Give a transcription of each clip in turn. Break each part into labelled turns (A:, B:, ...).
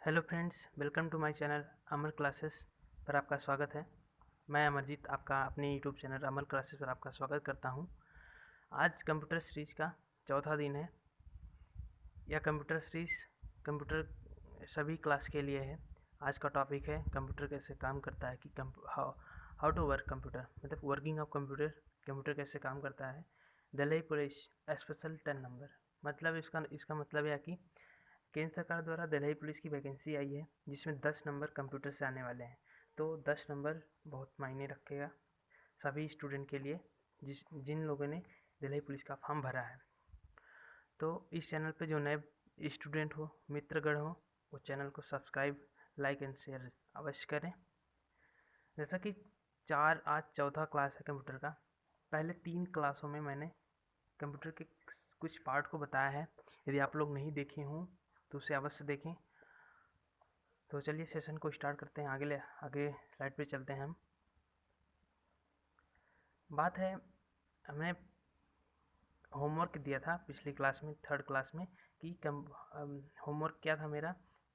A: Hello friends, welcome to my channel Amar classes पर आपका स्वागत है। मैं अमरजीत आपका अपने यूट्यूब चैनल अमर क्लासेस पर आपका स्वागत करता हूं। आज कंप्यूटर सीरीज़ का चौथा दिन है। यह कंप्यूटर सीरीज़ कंप्यूटर सभी क्लास के लिए है। आज का टॉपिक है कंप्यूटर कैसे काम करता है कि हाउ टू वर्क कंप्यूटर, मतलब वर्किंग ऑफ कंप्यूटर, कंप्यूटर कैसे काम करता है। दिल्ली पुलिस स्पेशल 10 नंबर, मतलब इसका मतलब है कि केंद्र सरकार द्वारा दिल्ली पुलिस की वैकेंसी आई है जिसमें 10 नंबर कंप्यूटर से आने वाले हैं। तो 10 नंबर बहुत मायने रखेगा सभी स्टूडेंट के लिए जिन लोगों ने दिल्ली पुलिस का फॉर्म भरा है। तो इस चैनल पे जो नए स्टूडेंट हो, मित्रगण हो, वो चैनल को सब्सक्राइब, लाइक एंड शेयर अवश्य करें। जैसा कि आज चौथा क्लास है कंप्यूटर का। पहले 3 क्लासों में मैंने कंप्यूटर के कुछ पार्ट को बताया है। यदि आप लोग नहीं देखे हों तो उसे अवश्य देखें। तो चलिए सेशन को स्टार्ट करते हैं। आगे स्लाइड पे चलते हैं हम। बात है, हमने होमवर्क दिया था पिछली क्लास में, थर्ड क्लास में, कि होमवर्क क्या था मेरा,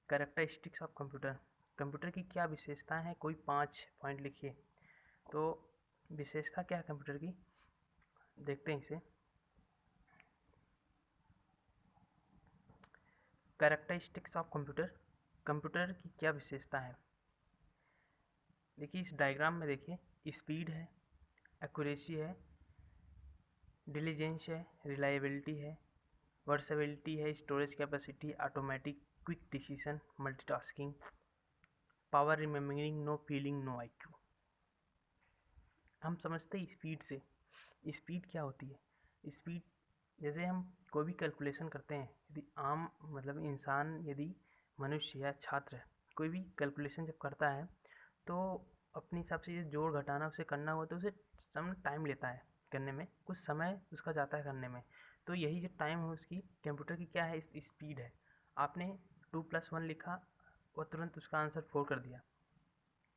A: कैरेक्टरिस्टिक्स ऑफ कंप्यूटर, कंप्यूटर की क्या विशेषताएं हैं, कोई 5 पॉइंट लिखिए। तो विशेषता क्या है कंप्यूटर की, देखते हैं इसे। कैरेक्टरिस्टिक्स ऑफ कंप्यूटर, कंप्यूटर की क्या विशेषता है। देखिए इस डायग्राम में, देखिए स्पीड है, एक्यूरेसी है, डिलीजेंस है, रिलायबिलिटी है, वर्सेबिलिटी है, storage capacity, automatic quick decision, multitasking, power remembering, no feeling, no IQ. हम समझते हैं स्पीड से। स्पीड क्या होती है। स्पीड, जैसे हम कोई भी कैलकुलेशन करते हैं, यदि आम मतलब इंसान, यदि मनुष्य या छात्र कोई भी कैलकुलेशन जब करता है तो अपने हिसाब से ये जोड़ घटाना उसे करना हो तो उसे समय टाइम लेता है करने में, कुछ समय उसका जाता है करने में। तो यही जो टाइम है उसकी, कंप्यूटर की क्या है, स्पीड है। आपने 2+1 लिखा, वो तुरंत उसका आंसर 4 कर दिया।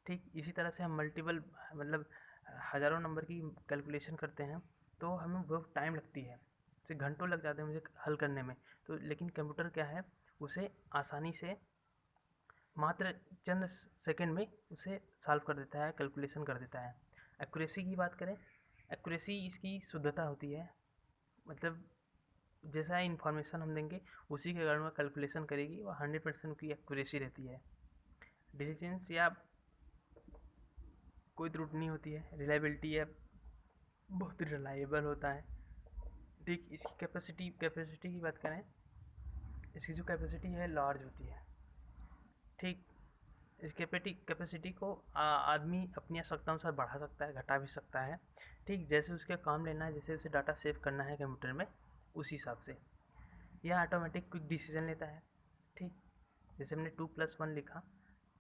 A: ठीक इसी तरह से हम मल्टीपल, मतलब हज़ारों नंबर की कैलकुलेशन करते हैं तो हमें बहुत टाइम लगती है, जैसे घंटों लग जाते हैं मुझे हल करने में। तो लेकिन कंप्यूटर क्या है, उसे आसानी से मात्र चंद सेकंड में उसे सॉल्व कर देता है, कैलकुलेशन कर देता है। एक्यूरेसी की बात करें, एक्यूरेसी इसकी शुद्धता होती है, मतलब जैसा इन्फॉर्मेशन हम देंगे उसी के कारण वह कैलकुलेशन करेगी, वह 100% की एक्यूरेसी रहती है। डिसीजेंस या कोई त्रुटि नहीं होती है। रिलायबिलिटी है, बहुत रिलायबल होता है। ठीक इसकी कैपेसिटी की बात करें, इसकी जो कैपेसिटी है लार्ज होती है। ठीक इस कैपेसिटी को आदमी अपनी आवश्यकता अनुसार बढ़ा सकता है, घटा भी सकता है। ठीक जैसे उसके काम लेना है, जैसे उसे डाटा सेव करना है कंप्यूटर में, उस हिसाब से यह ऑटोमेटिक क्विक डिसीजन लेता है। ठीक जैसे हमने 2+1 लिखा,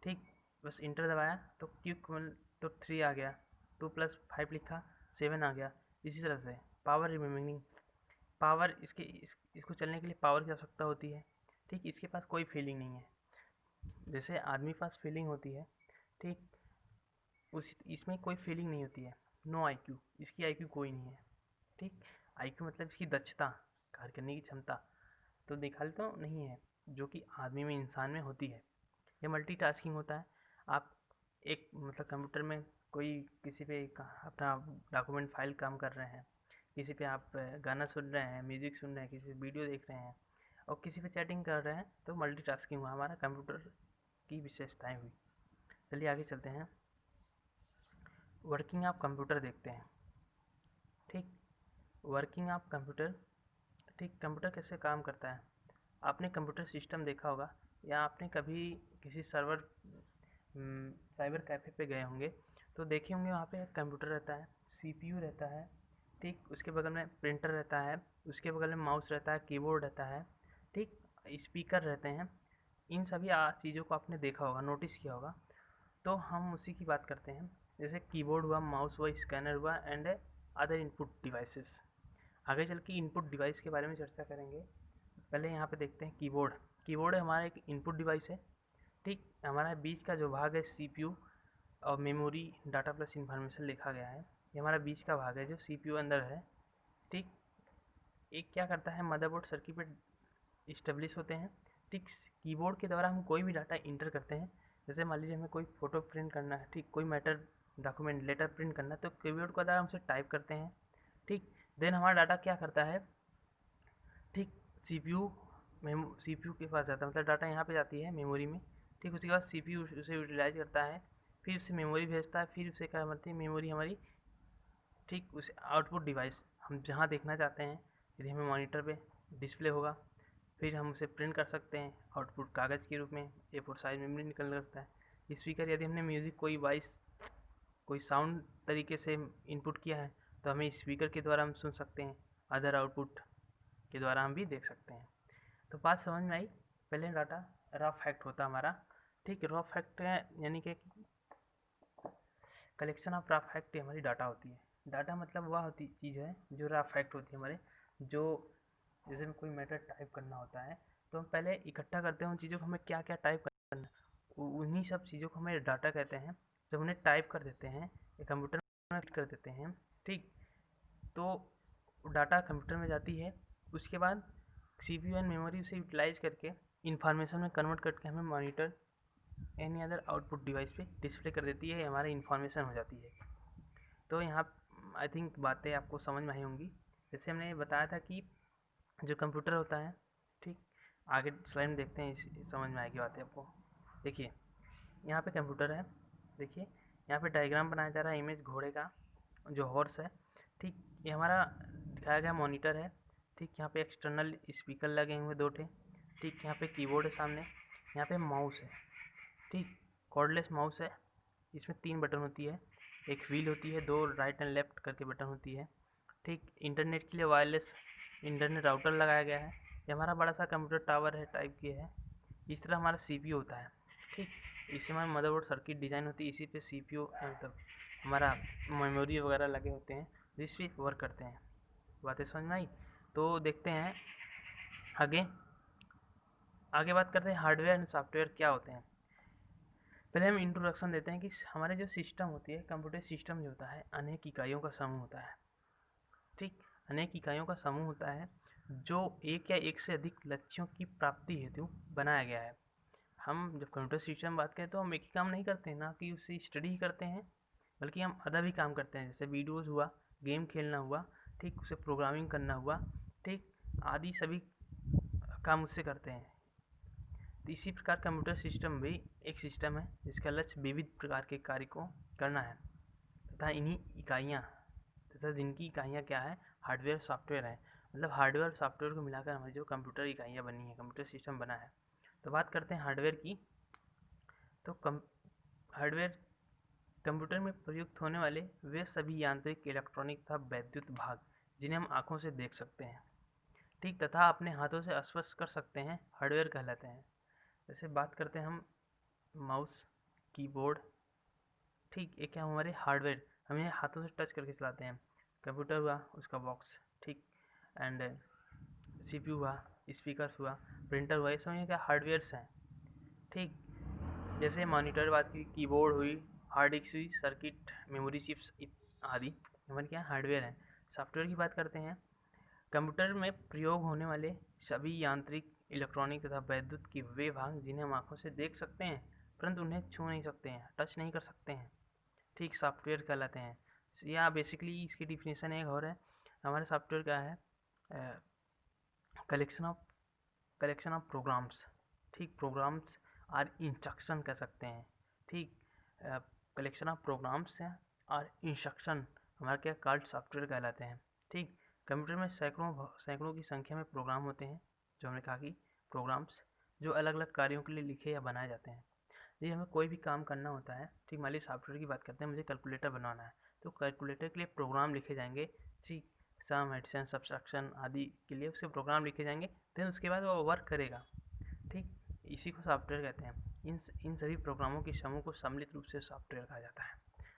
A: ठीक बस इंटर दबाया तो क्विक तो 3 आ गया, 2+5 लिखा 7 आ गया। इसी तरह से पावर रिमेम्बरिंग, पावर इसको चलने के लिए पावर की आवश्यकता होती है। ठीक इसके पास कोई फीलिंग नहीं है, जैसे आदमी के पास फीलिंग होती है। ठीक उस इसमें कोई फीलिंग नहीं होती है। नो आईक्यू, इसकी आईक्यू कोई नहीं है। ठीक आईक्यू मतलब इसकी दक्षता, कार्य करने की क्षमता, तो दिखा तो नहीं है, जो कि आदमी में, इंसान में होती है। ये मल्टीटास्किंग होता है। आप एक मतलब कंप्यूटर में कोई किसी पे अपना डॉक्यूमेंट फाइल काम कर रहे हैं, किसी पे आप गाना सुन रहे हैं, म्यूजिक सुन रहे हैं, किसी पे वीडियो देख रहे हैं और किसी पे चैटिंग कर रहे हैं, तो मल्टीटास्किंग हुआ, हमारा कंप्यूटर की विशेषताएं हुई। चलिए आगे चलते हैं, वर्किंग ऑफ कंप्यूटर देखते हैं। ठीक वर्किंग ऑफ कंप्यूटर, ठीक कंप्यूटर कैसे काम करता है। आपने कंप्यूटर सिस्टम देखा होगा, या आपने कभी किसी साइबर कैफ़े पे गए होंगे तो देखे होंगे, वहाँ पे कंप्यूटर रहता है, सीपीयू रहता है। ठीक उसके बगल में प्रिंटर रहता है, उसके बगल में माउस रहता है, कीबोर्ड रहता है, ठीक स्पीकर रहते हैं। इन सभी चीज़ों को आपने देखा होगा, नोटिस किया होगा। तो हम उसी की बात करते हैं, जैसे कीबोर्ड हुआ, माउस हुआ, स्कैनर हुआ एंड अदर इनपुट डिवाइसेस। आगे चल के इनपुट डिवाइस के बारे में चर्चा करेंगे। पहले यहाँ पे देखते हैं कीबोर्ड। कीबोर्ड हमारा एक इनपुट डिवाइस है। ठीक हमारा बीच का जो भाग है सीपीयू और मेमोरी, डाटा प्लस इंफॉर्मेशन लिखा गया है, ये हमारा बीच का भाग है जो सीपीयू अंदर है। ठीक एक क्या करता है, मदरबोर्ड सर्किट इस्टेब्लिश होते हैं। ठीक, कीबोर्ड के द्वारा हम कोई भी डाटा इंटर करते हैं। जैसे मान लीजिए हमें कोई फ़ोटो प्रिंट करना है, ठीक, कोई मैटर डॉक्यूमेंट लेटर प्रिंट करना है, तो कीबोर्ड के द्वारा हम उसे टाइप करते हैं। ठीक, देन हमारा डाटा क्या करता है, ठीक, सीपीयू के पास जाता है, मतलब डाटा यहाँ पे जाती है मेमोरी में। ठीक, उसके बाद सीपीयू उसे यूटिलाइज करता है, फिर उसे मेमोरी भेजता है, फिर उसे क्या करती है मेमोरी हमारी, ठीक, उसे आउटपुट डिवाइस हम जहाँ देखना चाहते हैं, यदि हमें मॉनिटर पे डिस्प्ले होगा, फिर हम उसे प्रिंट कर सकते हैं आउटपुट कागज़ के रूप में, A4 साइज मेमोरी निकल सकता है। स्पीकर, यदि हमने म्यूज़िक कोई साउंड तरीके से इनपुट किया है, तो हमें स्पीकर के द्वारा हम सुन सकते हैं, अदर आउटपुट के द्वारा हम भी देख सकते हैं। तो बात समझ में आई। पहले डाटा रॉ फैक्ट होता हमारा, ठीक, रॉ फैक्ट यानी कि कलेक्शन ऑफ रॉ फैक्ट हमारी डाटा होती है। डाटा मतलब वह होती चीज़ है जो रॉ फैक्ट होती है हमारे, जो जैसे हमें कोई मैटर टाइप करना होता है, तो हम पहले इकट्ठा करते हैं उन चीज़ों को, हमें क्या क्या टाइप करना है, उन्हीं सब चीज़ों को हमें डाटा कहते हैं। जब उन्हें टाइप कर देते हैं या कंप्यूटर में फिट कर देते हैं, ठीक, तो डाटा कंप्यूटर में जाती है। उसके बाद सीपीयू एंड मेमोरी उसे यूटिलाइज करके इंफॉर्मेशन में कन्वर्ट करके हमें monitor any other output device पे डिस्प्ले कर देती है, हमारी इन्फॉर्मेशन हो जाती है। तो यहाँ आई थिंक बातें आपको समझ में आई होंगी। जैसे हमने बताया था कि जो कंप्यूटर होता है, ठीक, आगे स्लाइड में देखते हैं, समझ में आएगी बातें आपको। देखिए यहाँ पे कंप्यूटर है, देखिए यहाँ पे डायग्राम बनाया जा रहा है इमेज घोड़े का, जो हॉर्स है, ठीक, ये हमारा दिखाया गया मॉनिटर है। ठीक, यहाँ पे एक्सटर्नल स्पीकर लगे हुए दो ठे, ठीक, यहाँ पे कीबोर्ड है सामने, यहाँ पे माउस है, ठीक, कॉर्डलेस माउस है। इसमें 3 बटन होती है, एक व्हील होती है, 2 राइट एंड लेफ्ट करके बटन होती है। ठीक, इंटरनेट के लिए वायरलेस इंटरनेट राउटर लगाया गया है। ये हमारा बड़ा सा कंप्यूटर टावर है टाइप के है। इस तरह हमारा सीपीयू होता है, ठीक, इसी में मदरबोर्ड सर्किट डिज़ाइन होती है, इसी पे सीपीयू मतलब हमारा मेमोरी वगैरह लगे होते हैं जिस पे वर्क करते हैं। बातें समझ में आई। तो देखते हैं आगे आगे बात करते हैं हार्डवेयर एंड सॉफ्टवेयर क्या होते हैं। पहले हम इंट्रोडक्शन देते हैं कि हमारे जो सिस्टम होती है, कंप्यूटर सिस्टम जो होता है, अनेक इकाइयों का समूह होता है। ठीक, अनेक इकाइयों का समूह होता है जो एक या एक से अधिक लक्ष्यों की प्राप्ति हेतु बनाया गया है। हम जब कंप्यूटर सिस्टम बात करें तो हम एक ही काम नहीं करते हैं, ना कि उससे स्टडी ही करते हैं, बल्कि हम अदर भी काम करते हैं, जैसे वीडियोज़ हुआ, गेम खेलना हुआ, ठीक, उसे प्रोग्रामिंग करना हुआ, ठीक, आदि सभी काम उससे करते हैं। तो इसी प्रकार कंप्यूटर सिस्टम भी एक सिस्टम है जिसका लक्ष्य विविध प्रकार के कार्य को करना है, तथा इन्हीं इकाइयाँ तथा जिनकी इकाइयाँ क्या है, हार्डवेयर सॉफ्टवेयर है। मतलब हार्डवेयर और सॉफ्टवेयर को मिलाकर हमारी जो कंप्यूटर इकाइयाँ बनी है, कंप्यूटर सिस्टम बना है। तो बात करते हैं हार्डवेयर की। तो हार्डवेयर कंप्यूटर में प्रयुक्त होने वाले वे सभी यांत्रिक, इलेक्ट्रॉनिक तथा वैद्युत भाग जिन्हें हम आँखों से देख सकते हैं, ठीक, तथा अपने हाथों से स्पर्श कर सकते हैं, हार्डवेयर कहलाते हैं। जैसे बात करते हैं हम माउस, कीबोर्ड, ठीक, ये क्या हमारे हार्डवेयर, हम इन्हें हाथों से टच करके चलाते हैं। कंप्यूटर हुआ उसका बॉक्स, ठीक, एंड सीपीयू हुआ, स्पीकर्स हुआ, प्रिंटर हुआ, ये सब क्या हार्डवेयर्स हैं। ठीक, जैसे मॉनिटर बात की, कीबोर्ड हुई, हार्ड डिस्क हुई, सर्किट, मेमोरी चिप्स आदि हमारे क्या हार्डवेयर हैं। सॉफ्टवेयर की बात करते हैं, कंप्यूटर में प्रयोग होने वाले सभी यांत्रिक, इलेक्ट्रॉनिक तथा वैद्युत के वे भाग जिन्हें हम आँखों से देख सकते हैं परंतु उन्हें छू नहीं सकते हैं, टच नहीं कर सकते हैं, ठीक, सॉफ्टवेयर कहलाते हैं। या बेसिकली इसकी डिफिनेशन एक और है, हमारे सॉफ्टवेयर क्या है, कलेक्शन ऑफ प्रोग्राम्स, ठीक, प्रोग्राम्स आर इंस्ट्रक्शन कह सकते हैं, ठीक, कलेक्शन ऑफ प्रोग्राम्स हैं और इंस्ट्रक्शन हमारे क्या कार्ड सॉफ्टवेयर कहलाते हैं। ठीक, कंप्यूटर में सैकड़ों की संख्या में प्रोग्राम होते हैं, जो हमने कहा कि प्रोग्राम्स जो अलग अलग कार्यों के लिए लिखे या बनाए जाते हैं। यदि हमें कोई भी काम करना होता है, ठीक, मान लीजिए सॉफ्टवेयर की बात करते हैं, मुझे कैलकुलेटर बनाना है, तो कैलकुलेटर के लिए प्रोग्राम लिखे जाएंगे, ठीक, सम, एडिशन, सब्सट्रैक्शन आदि के लिए उसके प्रोग्राम लिखे जाएंगे, देन उसके बाद वो वर्क करेगा। ठीक, इसी को सॉफ्टवेयर कहते हैं। इन सभी प्रोग्रामों के समूह को सम्मिलित रूप से सॉफ्टवेयर कहा जाता है।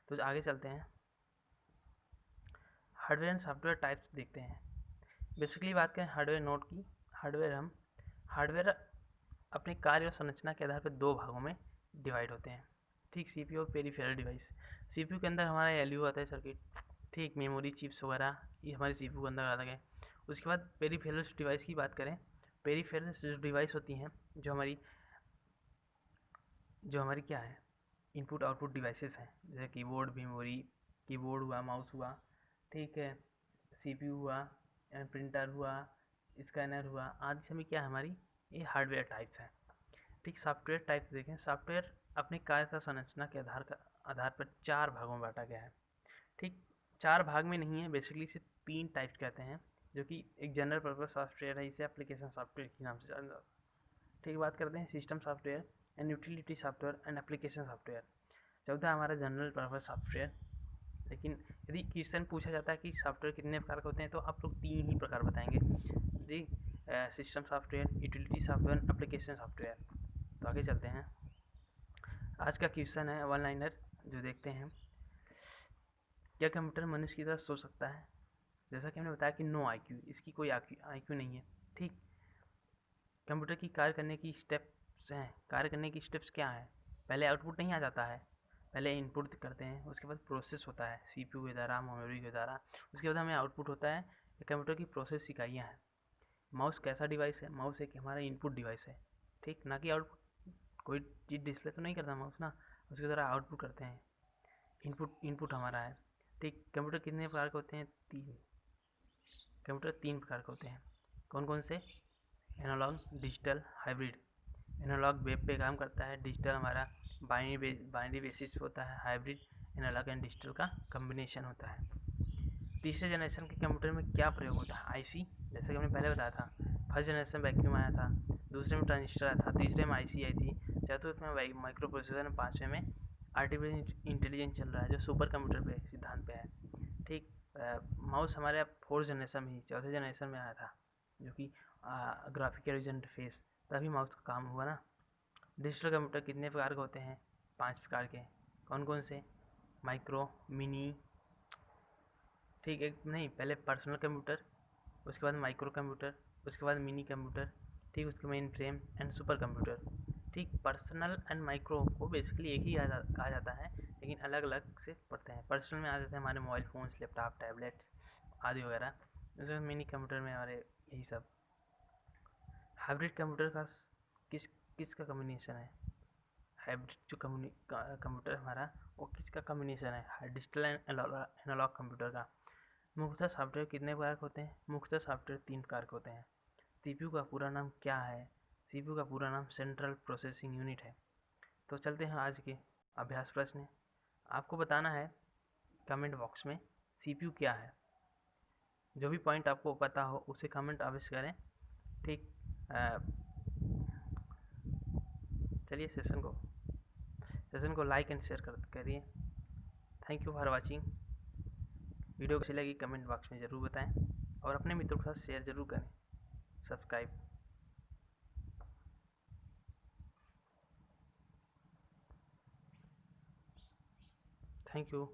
A: तो आगे चलते हैं, हार्डवेयर एंड सॉफ्टवेयर टाइप्स देखते हैं। बेसिकली बात करें हार्डवेयर नोड की, हार्डवेयर अपने कार्य और संरचना के आधार पर 2 भागों में डिवाइड होते हैं, ठीक, सीपीयू और पेरिफेरल डिवाइस। सीपीयू के अंदर हमारा एलयू आता है, सर्किट, ठीक, मेमोरी चिप्स वगैरह ये हमारे सीपीयू के अंदर आता है। उसके बाद पेरिफेरल डिवाइस की बात करें पेरिफेरल्स जो डिवाइस होती हैं, जो हमारी क्या है, इनपुट आउटपुट डिवाइसेस हैं, जैसे कीबोर्ड, मेमोरी, कीबोर्ड हुआ, माउस हुआ, ठीक है, सीपीयू हुआ, प्रिंटर हुआ, स्कैनर हुआ, आदि सभी क्या है हमारी, ये हार्डवेयर टाइप्स हैं। ठीक, सॉफ्टवेयर टाइप देखें, सॉफ्टवेयर अपने कार्य का संरचना के आधार पर 4 भागों में बांटा गया है। ठीक, 4 भाग में नहीं है, बेसिकली इसे 3 टाइप्स कहते हैं, जो कि एक जनरल पर्पस सॉफ्टवेयर है, इसे एप्लीकेशन सॉफ्टवेयर के नाम से जाना जाता है। ठीक, बात करते हैं system software and utility software and application software. चौथा हमारा जनरल पर्पस सॉफ्टवेयर। लेकिन यदि क्वेश्चन पूछा जाता है कि सॉफ्टवेयर कितने प्रकार के होते हैं, तो आप लोग 3 ही प्रकार बताएंगे जी, system software, utility software, application software. तो आगे चलते हैं। आज का क्वेश्चन है वन लाइनर, जो देखते हैं। क्या कंप्यूटर मनुष्य की तरह सोच सकता है? जैसा कि हमने बताया कि नो आईक्यू, इसकी कोई आईक्यू नहीं है। ठीक, कंप्यूटर की कार्य करने की स्टेप्स हैं। कार्य करने की स्टेप्स क्या है? पहले आउटपुट नहीं आ जाता है, पहले इनपुट करते हैं, उसके बाद प्रोसेस होता है सीपीयू के द्वारा, मेमोरी के द्वारा, उसके बाद हमें आउटपुट होता है। ये कंप्यूटर की प्रोसेस इकाइयाँ हैं। माउस कैसा डिवाइस है? माउस एक हमारा इनपुट डिवाइस है, ठीक, ना कि आउटपुट। कोई चीज़ डिस्प्ले तो नहीं करता माउस ना, उसके द्वारा आउटपुट करते हैं। इनपुट हमारा है। ठीक, कंप्यूटर कितने प्रकार के होते हैं? 3। कंप्यूटर 3 प्रकार के होते हैं। कौन कौन से? Analogue, digital, hybrid. Analogue wave पे काम करता है, डिजिटल हमारा बाइनरी बेसिस होता है, हाइब्रिड एनालॉग एंड डिजिटल का कम्बिनेशन होता है। तीसरे जनरेशन के कंप्यूटर में क्या प्रयोग होता है? आईसी, जैसे कि हमने पहले बताया था। फर्स्ट जनरेशन वैक्यूम आया था, दूसरे में ट्रांजिस्टर आया था, तीसरे में आईसी आई थी, चौथे में माइक्रो प्रोसेसर, पाँचवें में आर्टिफिशियल इंटेलिजेंस चल रहा है, जो सुपर कंप्यूटर पे सिद्धांत पे है। ठीक, माउस हमारे फोर्थ जनरेशन में ही, चौथे जनरेशन में आया था, जो कि ग्राफिकल यूजर इंटरफेस, तभी माउस का काम हुआ ना। डिजिटल कंप्यूटर कितने प्रकार के होते हैं? 5 प्रकार के। कौन कौन से? माइक्रो, मिनी, ठीक, एक नहीं, पहले पर्सनल कंप्यूटर, उसके बाद माइक्रो कंप्यूटर, उसके बाद मिनी कंप्यूटर, ठीक, उसके main frame and super computer. ठीक, पर्सनल एंड माइक्रो को बेसिकली एक ही कहा जाता है, लेकिन अलग अलग से पढ़ते हैं। पर्सनल में आ जाते हैं हमारे मोबाइल फ़ोन्स, लैपटॉप, टैबलेट्स आदि वगैरह। उसके बाद मिनी कंप्यूटर में हमारे यही सब। हाइब्रिड कंप्यूटर का किसका कम्बिनेशन है? हाइब्रिड जो कंप्यूटर हमारा, वो किसका कम्बिनेशन है? डिजिटल एंड एनालॉग कंप्यूटर का। मुख्यतः सॉफ्टवेयर कितने प्रकार के होते हैं? मुख्यतः सॉफ्टवेयर 3 प्रकार के होते हैं। सीपीयू का पूरा नाम क्या है? सीपीयू का पूरा नाम सेंट्रल प्रोसेसिंग यूनिट है। तो चलते हैं आज के अभ्यास प्रश्न। आपको बताना है कमेंट बॉक्स में सीपीयू क्या है। जो भी पॉइंट आपको पता हो उसे कमेंट अवश्य करें। ठीक, चलिए सेशन को लाइक एंड शेयर करिए। Thank you for watching. Video अच्छी लगी कमेंट बॉक्स में ज़रूर बताएं, और अपने मित्रों के साथ शेयर ज़रूर करें। सब्सक्राइब। Thank you.